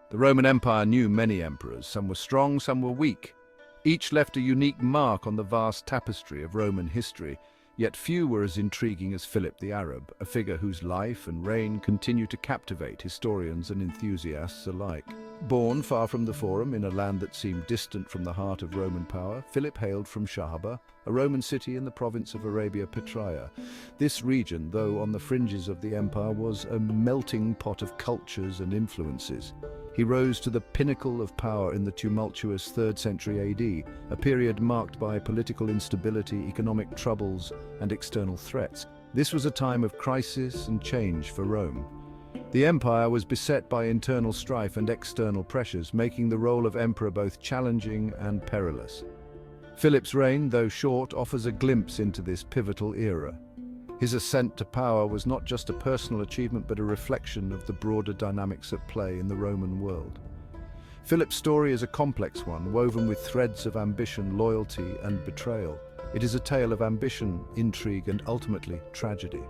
The Roman Empire knew many emperors. Some were strong, some were weak. Each left a unique mark on the vast tapestry of Roman history, yet few were as intriguing as Philip the Arab, a figure whose life and reign continue to captivate historians and enthusiasts alike. Born far from the Forum, in a land that seemed distant from the heart of Roman power, Philip hailed from Shahaba, a Roman city in the province of Arabia Petraea. This region, though on the fringes of the empire, was a melting pot of cultures and influences. He rose to the pinnacle of power in the tumultuous 3rd century AD, a period marked by political instability, economic troubles, and external threats. This was a time of crisis and change for Rome. The empire was beset by internal strife and external pressures, making the role of emperor both challenging and perilous. Philip's reign, though short, offers a glimpse into this pivotal era. His ascent to power was not just a personal achievement but a reflection of the broader dynamics at play in the Roman world. Philip's story is a complex one, woven with threads of ambition, loyalty, and betrayal. It is a tale of ambition, intrigue, and ultimately tragedy.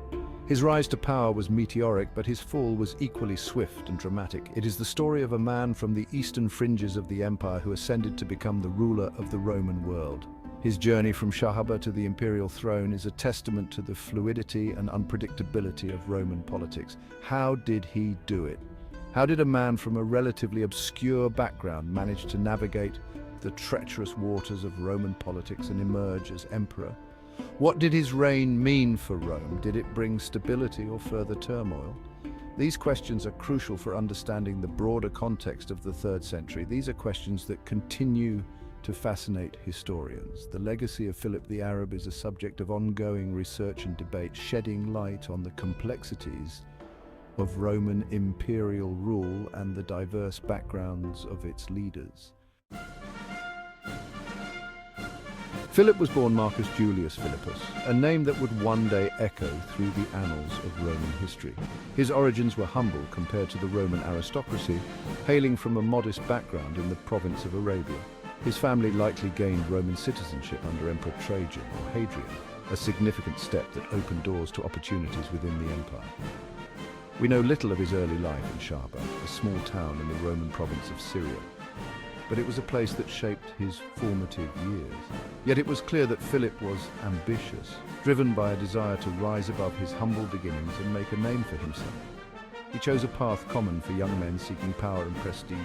His rise to power was meteoric, but his fall was equally swift and dramatic. It is the story of a man from the eastern fringes of the empire who ascended to become the ruler of the Roman world. His journey from Shahaba to the imperial throne is a testament to the fluidity and unpredictability of Roman politics. How did he do it? How did a man from a relatively obscure background manage to navigate the treacherous waters of Roman politics and emerge as emperor? What did his reign mean for Rome? Did it bring stability or further turmoil? These questions are crucial for understanding the broader context of the 3rd century. These are questions that continue to fascinate historians. The legacy of Philip the Arab is a subject of ongoing research and debate, shedding light on the complexities of Roman imperial rule and the diverse backgrounds of its leaders. Philip was born Marcus Julius Philippus, a name that would one day echo through the annals of Roman history. His origins were humble compared to the Roman aristocracy, hailing from a modest background in the province of Arabia. His family likely gained Roman citizenship under Emperor Trajan or Hadrian, a significant step that opened doors to opportunities within the empire. We know little of his early life in Shahaba, a small town in the Roman province of Syria, but it was a place that shaped his formative years. Yet it was clear that Philip was ambitious, driven by a desire to rise above his humble beginnings and make a name for himself. He chose a path common for young men seeking power and prestige,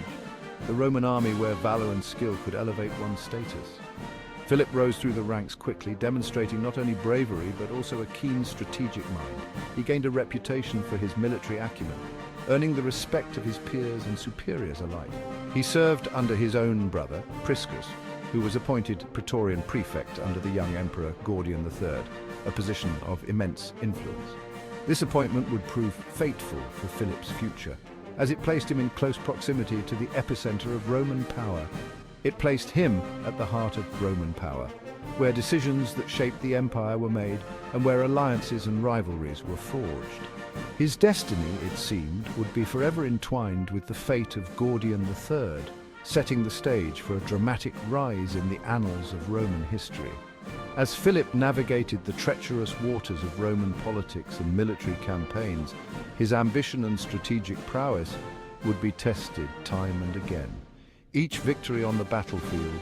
the Roman army where valor and skill could elevate one's status. Philip rose through the ranks quickly, demonstrating not only bravery but also a keen strategic mind. He gained a reputation for his military acumen, earning the respect of his peers and superiors alike. He served under his own brother, Priscus, who was appointed Praetorian prefect under the young emperor Gordian III, a position of immense influence. This appointment would prove fateful for Philip's future, as it placed him in close proximity to the epicenter of Roman power. It placed him at the heart of Roman power, where decisions that shaped the empire were made and where alliances and rivalries were forged. His destiny, it seemed, would be forever entwined with the fate of Gordian III, setting the stage for a dramatic rise in the annals of Roman history. As Philip navigated the treacherous waters of Roman politics and military campaigns, his ambition and strategic prowess would be tested time and again. Each victory on the battlefield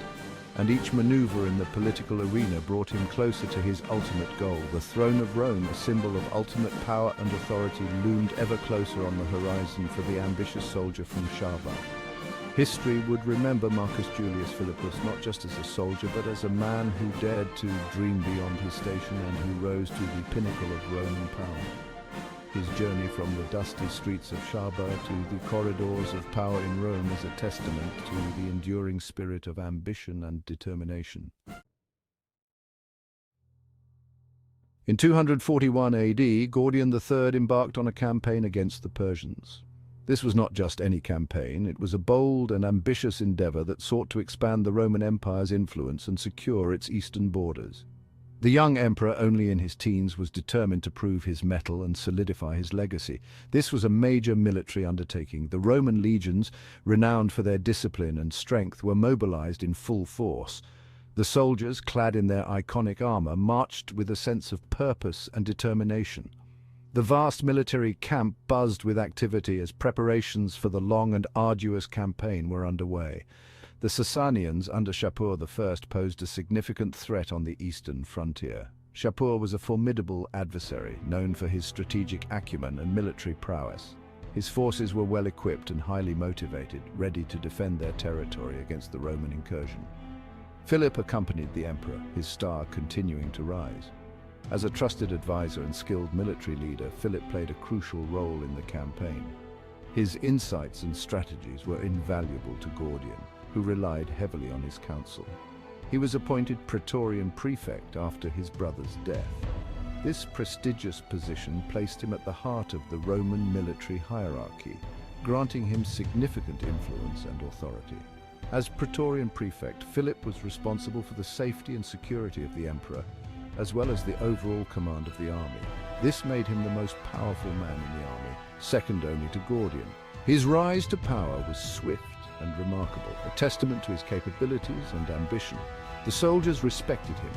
and each maneuver in the political arena brought him closer to his ultimate goal. The throne of Rome, a symbol of ultimate power and authority, loomed ever closer on the horizon for the ambitious soldier from Shahaba. History would remember Marcus Julius Philippus not just as a soldier, but as a man who dared to dream beyond his station and who rose to the pinnacle of Roman power. His journey from the dusty streets of Shahaba to the corridors of power in Rome is a testament to the enduring spirit of ambition and determination. In 241 AD, Gordian III embarked on a campaign against the Persians. This was not just any campaign, it was a bold and ambitious endeavor that sought to expand the Roman Empire's influence and secure its eastern borders. The young emperor, only in his teens, was determined to prove his mettle and solidify his legacy. This was a major military undertaking. The Roman legions, renowned for their discipline and strength, were mobilized in full force. The soldiers, clad in their iconic armor, marched with a sense of purpose and determination. The vast military camp buzzed with activity as preparations for the long and arduous campaign were underway. The Sasanians under Shapur I posed a significant threat on the eastern frontier. Shapur was a formidable adversary, known for his strategic acumen and military prowess. His forces were well equipped and highly motivated, ready to defend their territory against the Roman incursion. Philip accompanied the emperor, his star continuing to rise. As a trusted advisor and skilled military leader, Philip played a crucial role in the campaign. His insights and strategies were invaluable to Gordian, who relied heavily on his counsel. He was appointed Praetorian prefect after his brother's death. This prestigious position placed him at the heart of the Roman military hierarchy, granting him significant influence and authority. As Praetorian prefect, Philip was responsible for the safety and security of the emperor, as well as the overall command of the army. This made him the most powerful man in the army, second only to Gordian. His rise to power was swift and remarkable, a testament to his capabilities and ambition. The soldiers respected him,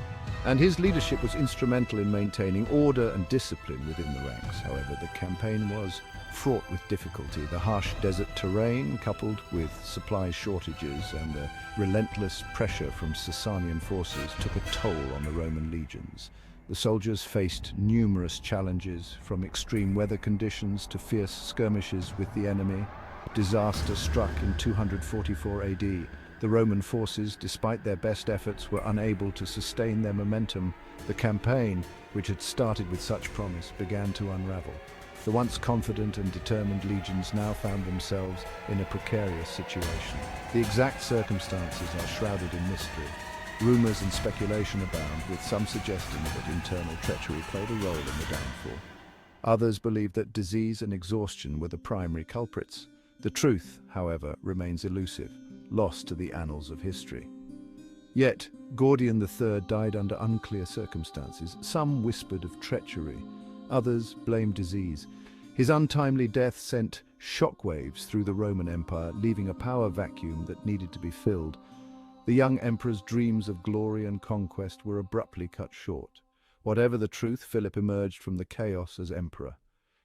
and his leadership was instrumental in maintaining order and discipline within the ranks. However, the campaign was fraught with difficulty. The harsh desert terrain, coupled with supply shortages and the relentless pressure from Sasanian forces, took a toll on the Roman legions. The soldiers faced numerous challenges, from extreme weather conditions to fierce skirmishes with the enemy. Disaster struck in 244 AD. The Roman forces, despite their best efforts, were unable to sustain their momentum. The campaign, which had started with such promise, began to unravel. The once confident and determined legions now found themselves in a precarious situation. The exact circumstances are shrouded in mystery. Rumors and speculation abound, with some suggesting that internal treachery played a role in the downfall. Others believe that disease and exhaustion were the primary culprits. The truth, however, remains elusive, lost to the annals of history. Yet, Gordian III died under unclear circumstances. Some whispered of treachery, others blamed disease. His untimely death sent shockwaves through the Roman Empire, leaving a power vacuum that needed to be filled. The young emperor's dreams of glory and conquest were abruptly cut short. Whatever the truth, Philip emerged from the chaos as emperor.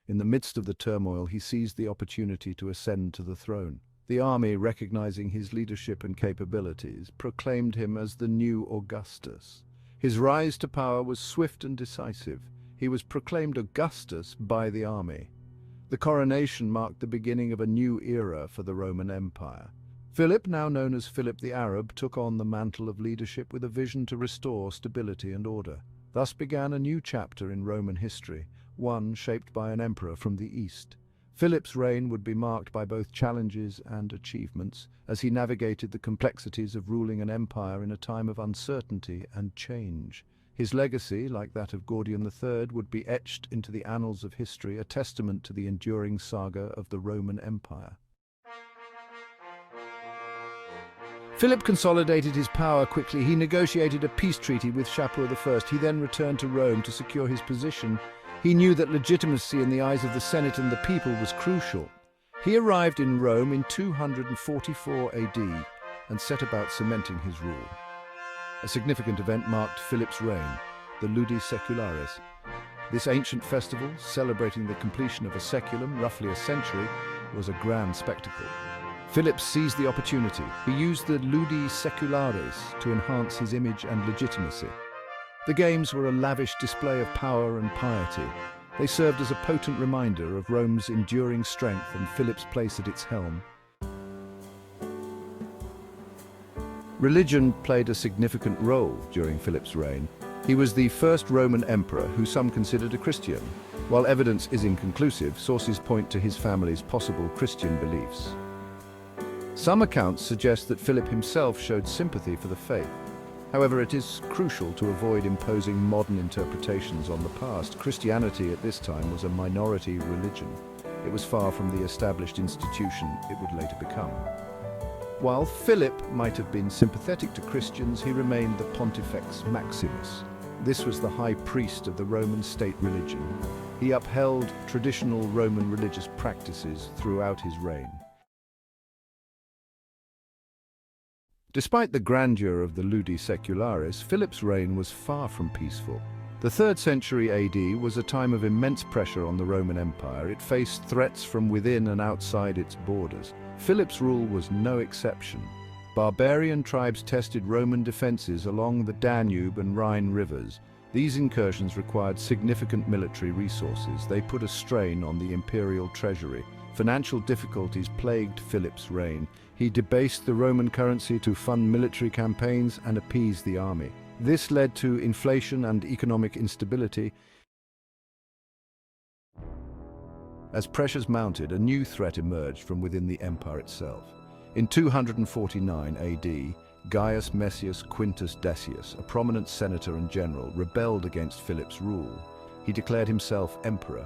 In the midst of the turmoil, he seized the opportunity to ascend to the throne. The army, recognizing his leadership and capabilities, proclaimed him as the new Augustus. His rise to power was swift and decisive. He was proclaimed Augustus by the army. The coronation marked the beginning of a new era for the Roman Empire. Philip, now known as Philip the Arab, took on the mantle of leadership with a vision to restore stability and order. Thus began a new chapter in Roman history, one shaped by an emperor from the East. Philip's reign would be marked by both challenges and achievements, as he navigated the complexities of ruling an empire in a time of uncertainty and change. His legacy, like that of Gordian III, would be etched into the annals of history, a testament to the enduring saga of the Roman Empire. Philip consolidated his power quickly. He negotiated a peace treaty with Shapur I. He then returned to Rome to secure his position. He knew that legitimacy in the eyes of the Senate and the people was crucial. He arrived in Rome in 244 AD and set about cementing his rule. A significant event marked Philip's reign, the Ludi Secularis. This ancient festival, celebrating the completion of a saeculum, roughly a century, was a grand spectacle. Philip seized the opportunity. He used the Ludi Secularis to enhance his image and legitimacy. The games were a lavish display of power and piety. They served as a potent reminder of Rome's enduring strength and Philip's place at its helm. Religion played a significant role during Philip's reign. He was the first Roman emperor who some considered a Christian. While evidence is inconclusive, sources point to his family's possible Christian beliefs. Some accounts suggest that Philip himself showed sympathy for the faith. However, it is crucial to avoid imposing modern interpretations on the past. Christianity at this time was a minority religion. It was far from the established institution it would later become. While Philip might have been sympathetic to Christians, he remained the Pontifex Maximus. This was the high priest of the Roman state religion. He upheld traditional Roman religious practices throughout his reign. Despite the grandeur of the Ludi Secularis, Philip's reign was far from peaceful. The 3rd century AD was a time of immense pressure on the Roman Empire. It faced threats from within and outside its borders. Philip's rule was no exception. Barbarian tribes tested Roman defenses along the Danube and Rhine rivers. These incursions required significant military resources. They put a strain on the imperial treasury. Financial difficulties plagued Philip's reign. He debased the Roman currency to fund military campaigns and appease the army. This led to inflation and economic instability. As pressures mounted, a new threat emerged from within the empire itself. In 249 AD, Gaius Messius Quintus Decius, a prominent senator and general, rebelled against Philip's rule. He declared himself emperor.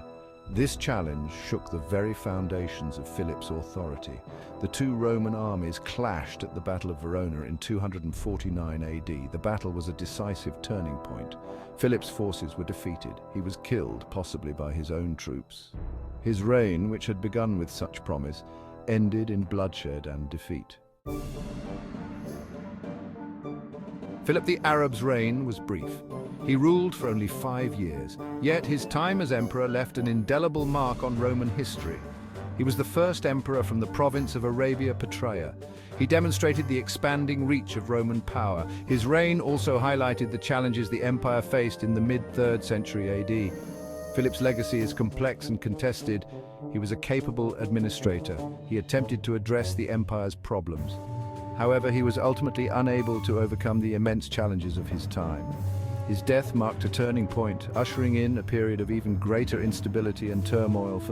This challenge shook the very foundations of Philip's authority. The two Roman armies clashed at the Battle of Verona in 249 AD. The battle was a decisive turning point. Philip's forces were defeated. He was killed, possibly by his own troops. His reign, which had begun with such promise, ended in bloodshed and defeat. Philip the Arab's reign was brief. He ruled for only 5 years, yet his time as emperor left an indelible mark on Roman history. He was the first emperor from the province of Arabia Petraea. He demonstrated the expanding reach of Roman power. His reign also highlighted the challenges the empire faced in the mid-3rd century AD. Philip's legacy is complex and contested. He was a capable administrator. He attempted to address the empire's problems. However, he was ultimately unable to overcome the immense challenges of his time. His death marked a turning point, ushering in a period of even greater instability and turmoil for the